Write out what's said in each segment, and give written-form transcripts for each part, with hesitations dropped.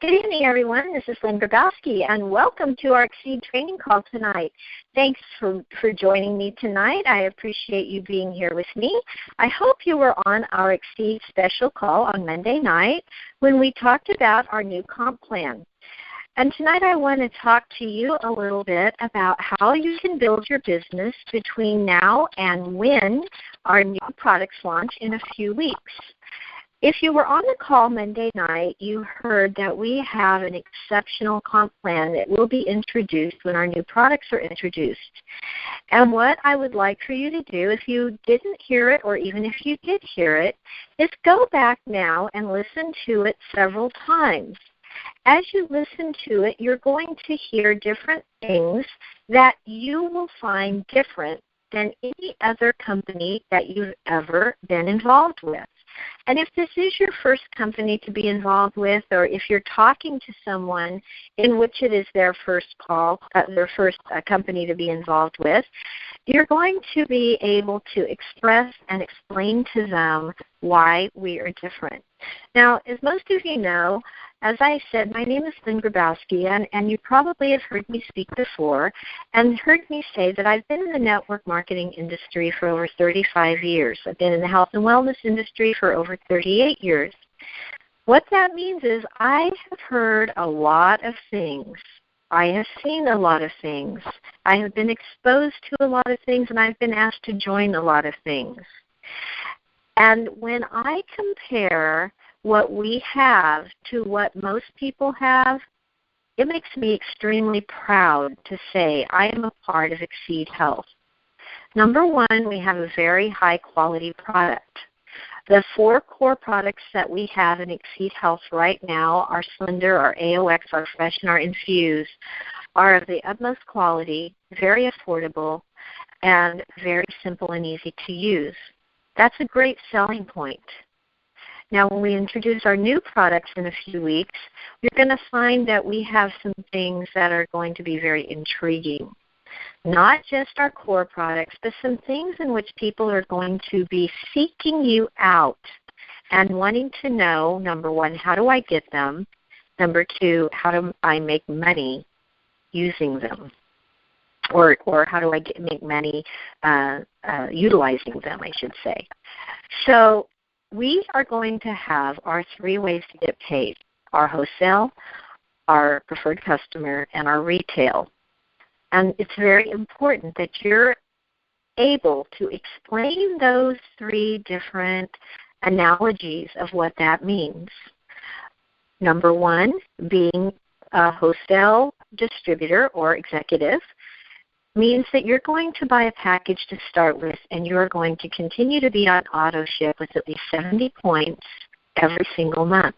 Good evening, everyone. This is Lynn Grabowski, and welcome to our Xseed training call tonight. Thanks for joining me tonight. I appreciate you being here with me. I hope you were on our Xseed special call on Monday night when we talked about our new comp plan. And tonight I want to talk to you a little bit about how you can build your business between now and when our new products launch in a few weeks. If you were on the call Monday night, you heard that we have an exceptional comp plan that will be introduced when our new products are introduced. And what I would like for you to do, if you didn't hear it or even if you did hear it, is go back now and listen to it several times. As you listen to it, you're going to hear different things that you will find different than any other company that you've ever been involved with. And if this is your first company to be involved with, or if you're talking to someone in which it is their first company to be involved with, you're going to be able to express and explain to them why we are different. Now, as most of you know, as I said, my name is Lynn Grabowski, and you probably have heard me speak before and heard me say that I've been in the network marketing industry for over 35 years. I've been in the health and wellness industry for over 38 years. What that means is I have heard a lot of things. I have seen a lot of things. I have been exposed to a lot of things, and I've been asked to join a lot of things. And when I compare what we have to what most people have, it makes me extremely proud to say I am a part of Xseed Health. Number one, we have a very high-quality product. The 4 core products that we have in Xseed Health right now, our Slender, our AOX, our Fresh, and our Infuse, are of the utmost quality, very affordable, and very simple and easy to use. That's a great selling point. Now, when we introduce our new products in a few weeks, you're going to find that we have some things that are going to be very intriguing. Not just our core products, but some things in which people are going to be seeking you out and wanting to know, number one, how do I get them? Number two, how do I make money using them? Or how do I make money utilizing them, I should say. So we are going to have our 3 ways to get paid: our wholesale, our preferred customer, and our retail. And it's very important that you're able to explain those 3 different analogies of what that means. Number one, being a wholesale distributor or executive means that you're going to buy a package to start with, and you're going to continue to be on auto ship with at least 70 points every single month.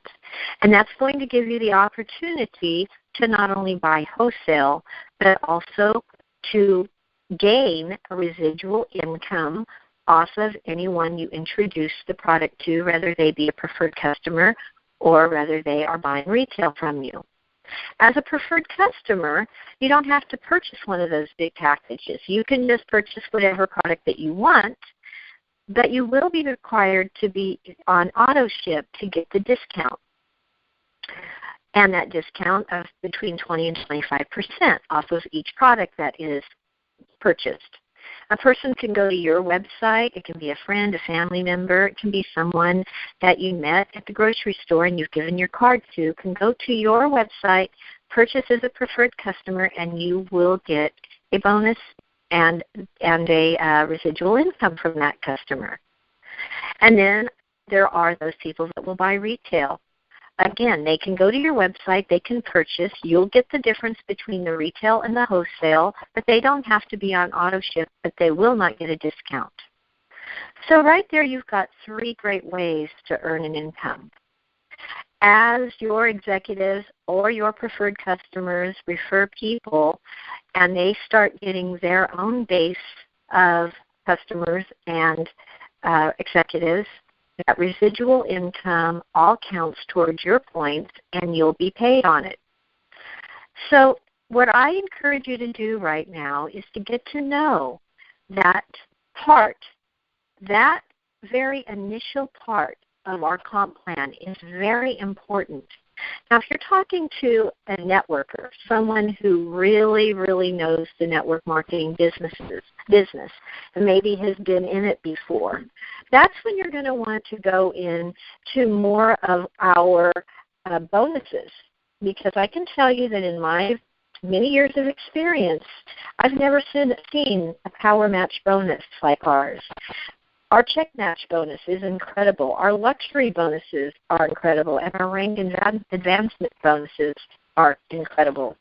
And that's going to give you the opportunity to not only buy wholesale, but also to gain a residual income off of anyone you introduce the product to, whether they be a preferred customer or whether they are buying retail from you. As a preferred customer, you don't have to purchase one of those big packages. You can just purchase whatever product that you want, but you will be required to be on auto ship to get the discount. And that discount of between 20 and 25% off of each product that is purchased. A person can go to your website. It can be a friend, a family member. It can be someone that you met at the grocery store and you've given your card to. Can go to your website, purchase as a preferred customer, and you will get a bonus and a residual income from that customer. And then there are those people that will buy retail. Again, they can go to your website, they can purchase, you'll get the difference between the retail and the wholesale, but they don't have to be on auto ship, but they will not get a discount. So right there you've got 3 great ways to earn an income. As your executives or your preferred customers refer people and they start getting their own base of customers and executives, that residual income all counts towards your points, and you'll be paid on it. So what I encourage you to do right now is to get to know that part, that very initial part of our comp plan is very important Now, if you're talking to a networker, someone who really, really knows the network marketing business, and maybe has been in it before, that's when you're going to want to go into more of our bonuses. Because I can tell you that in my many years of experience, I've never seen a power match bonus like ours. Our check match bonus is incredible. Our luxury bonuses are incredible, and our rank advancement bonuses are incredible.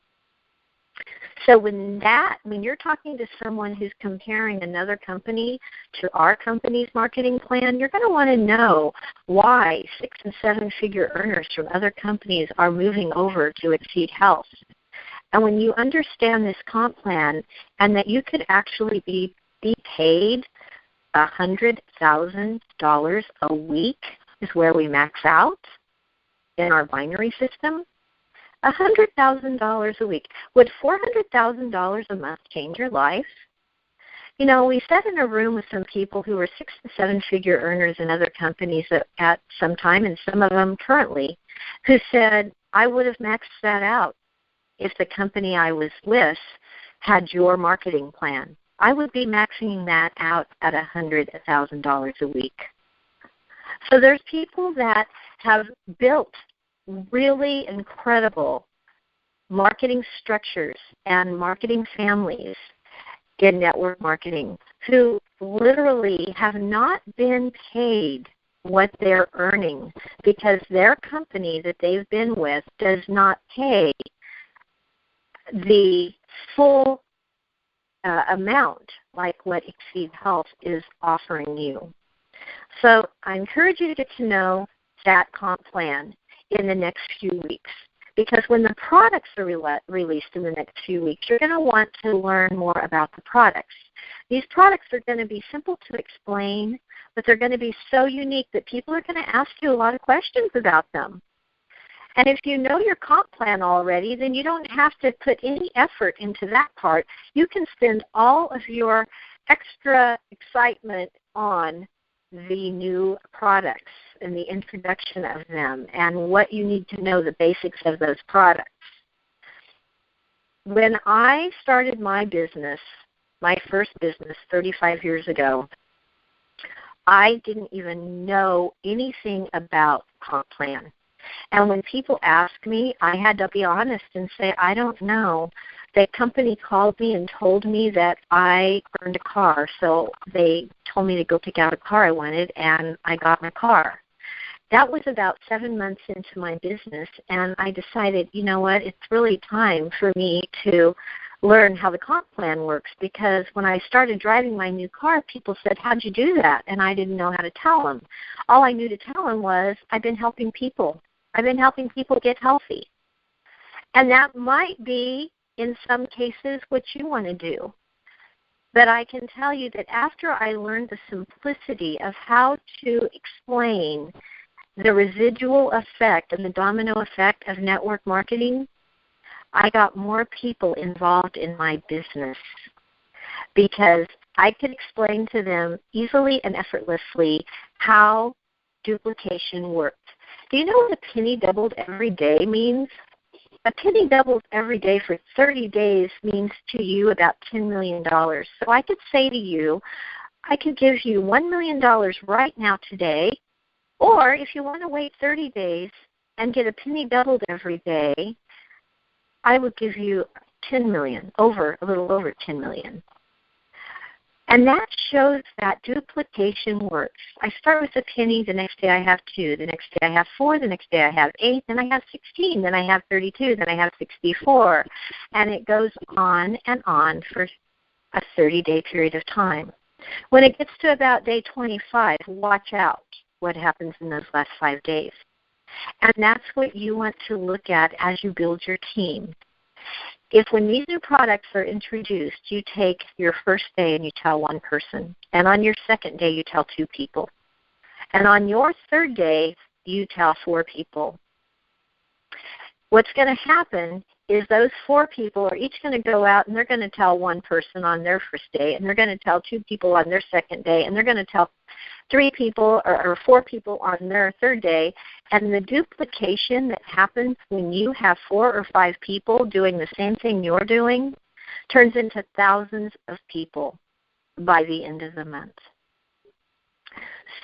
So when you're talking to someone who's comparing another company to our company's marketing plan, you're going to want to know why 6- and 7-figure earners from other companies are moving over to Xseed Health. And when you understand this comp plan and that you could actually be paid $100,000 a week is where we max out in our binary system, $100,000 a week. Would $400,000 a month change your life? You know, we sat in a room with some people who were 6- and 7-figure earners in other companies at some time, and some of them currently, who said, I would have maxed that out if the company I was with had your marketing plan. I would be maxing that out at $100,000 a week. So there's people that have built really incredible marketing structures and marketing families in network marketing who literally have not been paid what they're earning because their company that they've been with does not pay the full amount like what Xseed Health is offering you. So I encourage you to get to know that comp plan in the next few weeks, because when the products are released in the next few weeks, you're going to want to learn more about the products. These products are going to be simple to explain, but they're going to be so unique that people are going to ask you a lot of questions about them. And if you know your comp plan already, then you don't have to put any effort into that part. You can spend all of your extra excitement on the new products and the introduction of them and what you need to know, the basics of those products. When I started my business, my first business 35 years ago, I didn't even know anything about comp plan. And when people ask me, I had to be honest and say, I don't know. The company called me and told me that I earned a car, so they told me to go pick out a car I wanted, and I got my car. That was about 7 months into my business, and I decided, you know what, it's really time for me to learn how the comp plan works, because when I started driving my new car, people said, how'd you do that? And I didn't know how to tell them. All I knew to tell them was, I've been helping people. I've been helping people get healthy. And that might be, in some cases, what you want to do. But I can tell you that after I learned the simplicity of how to explain the residual effect and the domino effect of network marketing, I got more people involved in my business because I could explain to them easily and effortlessly how duplication worked. Do you know what a penny doubled every day means? A penny doubled every day for 30 days means to you about $10 million. So I could say to you, I could give you $1 million right now today, or if you want to wait 30 days and get a penny doubled every day, I would give you $10 million, a little over $10 million. And that shows that duplication works. I start with a penny, the next day I have 2, the next day I have 4, the next day I have 8, then I have 16, then I have 32, then I have 64. And it goes on and on for a 30-day period of time. When it gets to about day 25, watch out what happens in those last 5 days. And that's what you want to look at as you build your team. If when these new products are introduced, you take your first day and you tell one person, and on your second day you tell 2 people, and on your third day you tell 4 people, what's going to happen is those 4 people are each going to go out and they're going to tell one person on their first day, and they're going to tell 2 people on their second day, and they're going to tell 3 people or 4 people on their third day. And the duplication that happens when you have 4 or 5 people doing the same thing you're doing turns into thousands of people by the end of the month.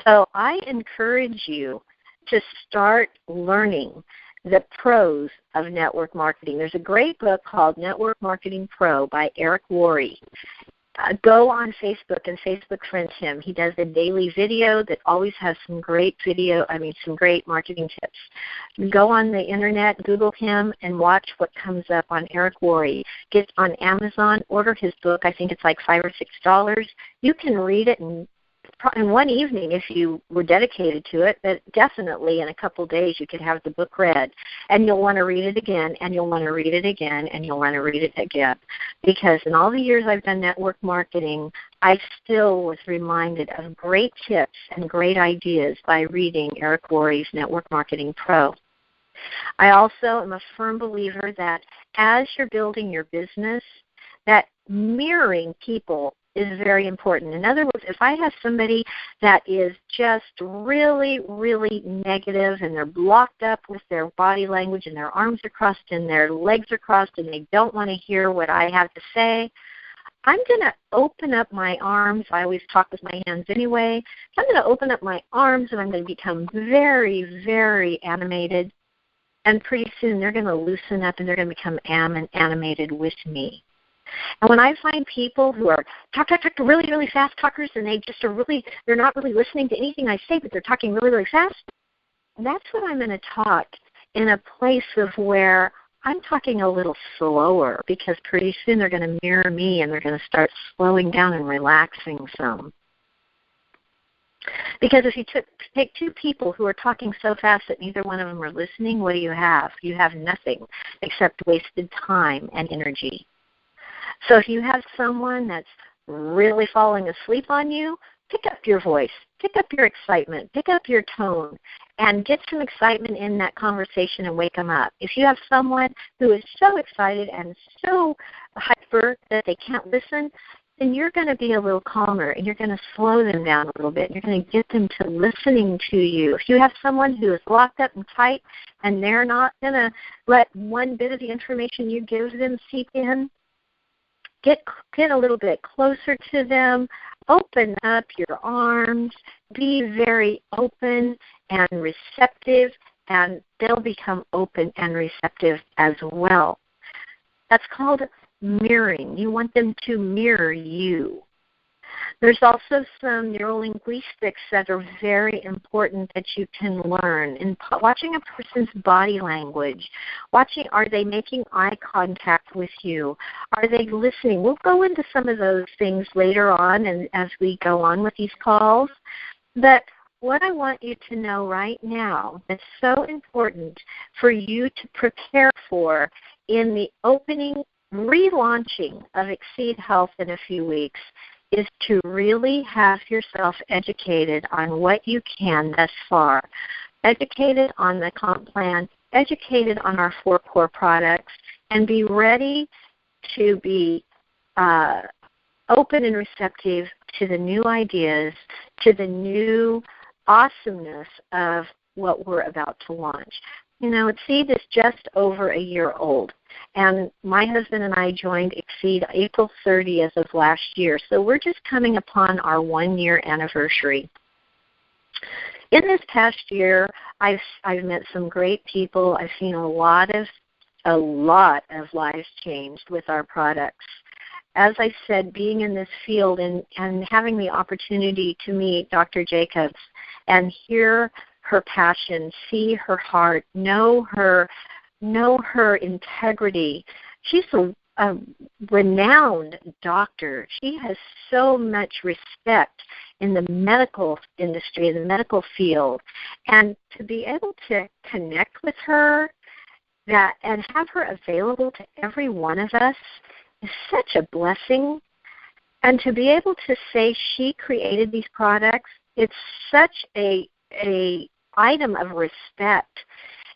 So I encourage you to start learning the pros of network marketing. There's a great book called Network Marketing Pro by Eric Worre. Go on Facebook and Facebook friend him. He does a daily video that always has some great marketing tips. Go on the internet, Google him, and watch what comes up on Eric Worre. Get on Amazon, order his book. I think it's like $5 or $6. You can read it in one evening if you were dedicated to it, but definitely in a couple days you could have the book read, and you'll want to read it again, and you'll want to read it again, and you'll want to read it again. Because in all the years I've done network marketing, I still was reminded of great tips and great ideas by reading Eric Worre's Network Marketing Pro. I also am a firm believer that as you're building your business, that mirroring people is very important. In other words, if I have somebody that is just really, really negative and they're blocked up with their body language and their arms are crossed and their legs are crossed and they don't want to hear what I have to say, I'm going to open up my arms. I always talk with my hands anyway. I'm going to open up my arms and I'm going to become very, very animated. And pretty soon they're going to loosen up and they're going to become animated with me. And when I find people who are talk really, really fast talkers, and they're not really listening to anything I say, but they're talking really, really fast, that's when I'm going to talk in a place of where I'm talking a little slower, because pretty soon they're going to mirror me and they're going to start slowing down and relaxing some. Because if you take 2 people who are talking so fast that neither one of them are listening, what do you have? You have nothing except wasted time and energy. So if you have someone that's really falling asleep on you, pick up your voice, pick up your excitement, pick up your tone, and get some excitement in that conversation and wake them up. If you have someone who is so excited and so hyper that they can't listen, then you're going to be a little calmer and you're going to slow them down a little bit. You're going to get them to listening to you. If you have someone who is locked up and tight and they're not going to let one bit of the information you give them seep in, get a little bit closer to them, open up your arms, be very open and receptive, and they'll become open and receptive as well. That's called mirroring. You want them to mirror you. There's also some neurolinguistics that are very important that you can learn. In watching a person's body language, are they making eye contact with you? Are they listening? We'll go into some of those things later on and as we go on with these calls. But what I want you to know right now that's so important for you to prepare for in the opening, relaunching of Xseed Health in a few weeks is to really have yourself educated on what you can thus far, educated on the comp plan, educated on our 4 core products, and be ready to be open and receptive to the new ideas, to the new awesomeness of what we're about to launch. You know, Xseed is just over a year old, and my husband and I joined Xseed April 30th of last year, so we're just coming upon our 1-year anniversary. In this past year, I've met some great people. I've seen a lot of lives changed with our products. As I said, being in this field and having the opportunity to meet Dr. Jacobs and hear her passion, see her heart, know her integrity. She's a renowned doctor. She has so much respect in the medical industry, in the medical field. And to be able to connect with her and have her available to every one of us is such a blessing. And to be able to say she created these products, it's such a item of respect,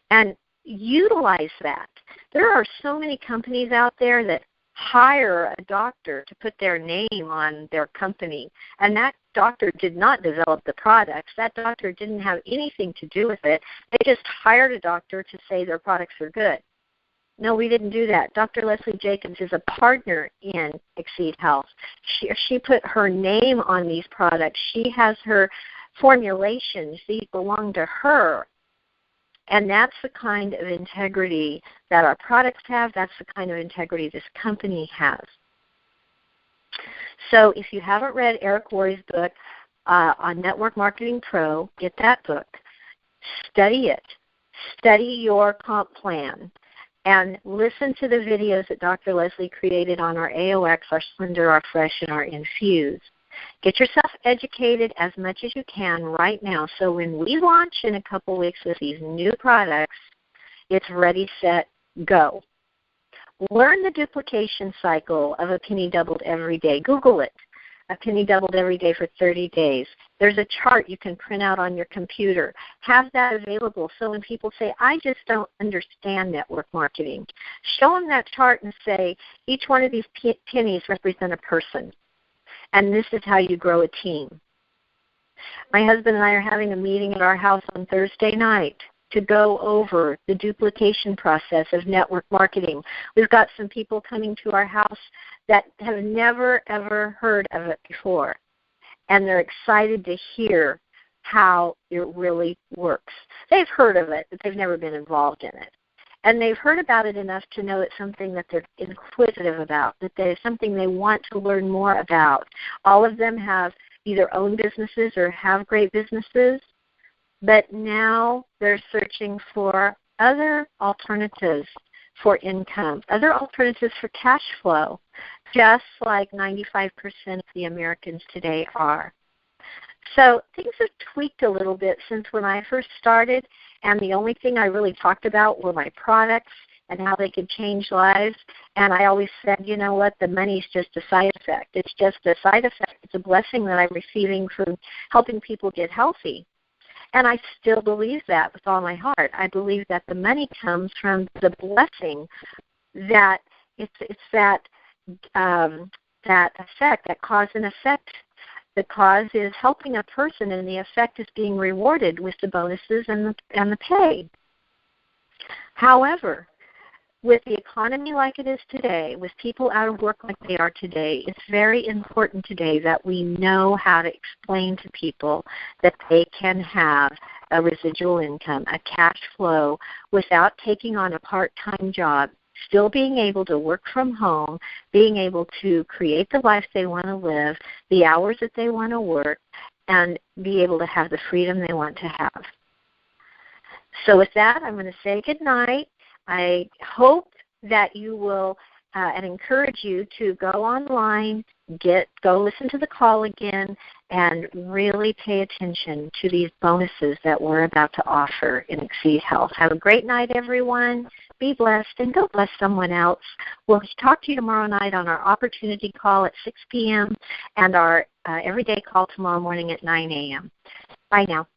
and utilize that. There are so many companies out there that hire a doctor to put their name on their company, and that doctor did not develop the products. That doctor didn't have anything to do with it. They just hired a doctor to say their products are good. No, we didn't do that. Dr. Leslie Jacobs is a partner in Xseed Health. She put her name on these products. She has her formulations. These belong to her. And that's the kind of integrity that our products have. That's the kind of integrity this company has. So if you haven't read Eric Worre's book on Network Marketing Pro, get that book. Study it. Study your comp plan. And listen to the videos that Dr. Leslie created on our AOX, our Slender, our Fresh, and our Infuse. Get yourself educated as much as you can right now, so when we launch in a couple weeks with these new products, it's ready, set, go. Learn the duplication cycle of a penny doubled every day. Google it. A penny doubled every day for 30 days. There's a chart you can print out on your computer. Have that available so when people say, I just don't understand network marketing, show them that chart and say, each one of these pennies represent a person. And this is how you grow a team. My husband and I are having a meeting at our house on Thursday night to go over the duplication process of network marketing. We've got some people coming to our house that have never, ever heard of it before. And they're excited to hear how it really works. They've heard of it, but they've never been involved in it. And they've heard about it enough to know it's something that they're inquisitive about, that there's something they want to learn more about. All of them have either owned businesses or have great businesses, but now they're searching for other alternatives for income, other alternatives for cash flow, just like 95% of the Americans today are. So things have tweaked a little bit since when I first started, and the only thing I really talked about were my products and how they could change lives. And I always said, you know what, the money's just a side effect. It's just a side effect. It's a blessing that I'm receiving from helping people get healthy. And I still believe that with all my heart. I believe that the money comes from the blessing, that it's that effect, that cause and effect. The cause is helping a person, and the effect is being rewarded with the bonuses and the pay. However, with the economy like it is today, with people out of work like they are today, it's very important today that we know how to explain to people that they can have a residual income, a cash flow, without taking on a part-time job, still being able to work from home, being able to create the life they want to live, the hours that they want to work, and be able to have the freedom they want to have. So with that, I'm going to say good night. I hope that you will and encourage you to go online, go listen to the call again, and really pay attention to these bonuses that we're about to offer in Xseed Health. Have a great night, everyone. Be blessed, and go bless someone else. We'll talk to you tomorrow night on our opportunity call at 6 p.m. and our everyday call tomorrow morning at 9 a.m. Bye now.